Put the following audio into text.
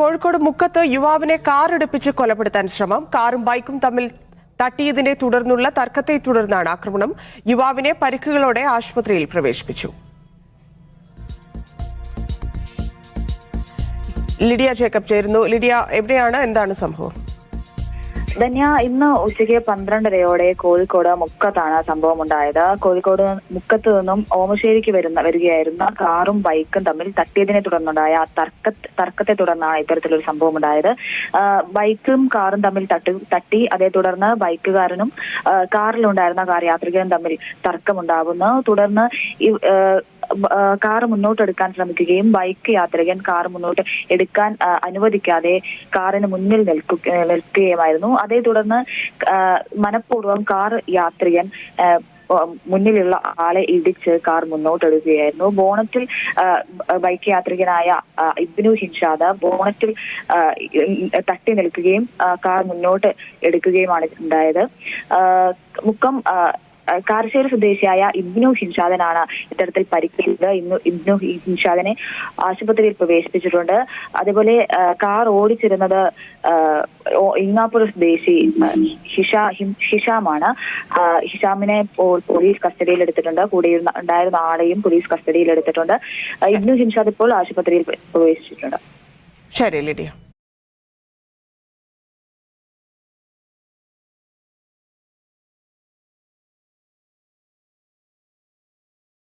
കോഴിക്കോട് മുക്കത്ത് യുവാവിനെ കാർ ഇടിപ്പിച്ച് കൊലപ്പെടുത്താൻ ശ്രമം. കാറും ബൈക്കും തമ്മിൽ തട്ടിയതിനെ തുടർന്നുള്ള തർക്കത്തെ തുടർന്നാണ് ആക്രമണം. യുവാവിനെ പരിക്കുകളോടെ ആശുപത്രിയിൽ പ്രവേശിപ്പിച്ചു. ലിഡിയ ജേക്കബ് ചേരുന്നു. ലിഡിയ, എവിടെയാണ്, എന്താണ് സംഭവം? ധന്യ, ഇന്ന് ഉച്ചയ്ക്ക് 12:30 കോഴിക്കോട് മുക്കത്താണ് സംഭവം ഉണ്ടായത്. കോഴിക്കോട് മുക്കത്ത് നിന്നും ഓമശ്ശേരിക്ക് വരികയായിരുന്ന കാറും ബൈക്കും തമ്മിൽ തട്ടിയതിനെ തുടർന്നുണ്ടായ തർക്കത്തെ തുടർന്നാണ് ഇത്തരത്തിലൊരു സംഭവം ഉണ്ടായത്. ബൈക്കും കാറും തമ്മിൽ തട്ടി അതേ തുടർന്ന് ബൈക്കുകാരനും കാറിലുണ്ടായിരുന്ന കാർ യാത്രികനും തമ്മിൽ തർക്കമുണ്ടാകുന്നു. തുടർന്ന് കാർ മുന്നോട്ടെടുക്കാൻ ശ്രമിക്കുകയും ബൈക്ക് യാത്രികൻ കാർ മുന്നോട്ട് എടുക്കാൻ അനുവദിക്കാതെ കാറിന് മുന്നിൽ നിൽക്കുകയുമായിരുന്നു. അതേ തുടർന്ന് മനഃപൂർവ്വം കാർ യാത്രികൻ മുന്നിലുള്ള ആളെ ഇടിച്ച് കാർ മുന്നോട്ടെടുക്കുകയായിരുന്നു. ബോണറ്റിൽ ബൈക്ക് യാത്രികനായ ഇബ്നു ഹിൻഷാദ് ബോണറ്റിൽ തട്ടി നിൽക്കുകയും കാർ മുന്നോട്ട് എടുക്കുകയുമാണ് ഉണ്ടായത്. മുക്കം കാരശ്ശേരി സ്വദേശിയായ ഇബ്നു ഹിൻഷാദിനാണ് ഇത്തരത്തിൽ പരിക്കേറ്റത്. ഇബ്നു ഹിൻഷാദിനെ ആശുപത്രിയിൽ പ്രവേശിപ്പിച്ചിട്ടുണ്ട്. അതേപോലെ കാർ ഓടിച്ചിരുന്നത് ഇങ്ങാപ്പുര സ്വദേശി ഹിഷാമാണ്. ഹിഷാമിനെ പോലീസ് കസ്റ്റഡിയിൽ എടുത്തിട്ടുണ്ട്. കൂടെ ഉണ്ടായിരുന്ന ആളെയും പോലീസ് കസ്റ്റഡിയിൽ എടുത്തിട്ടുണ്ട്. ഇബ്നു ഹിൻഷാദ് ഇപ്പോൾ ആശുപത്രിയിൽ പ്രവേശിച്ചിട്ടുണ്ട്. ശരി ലിഡിയ.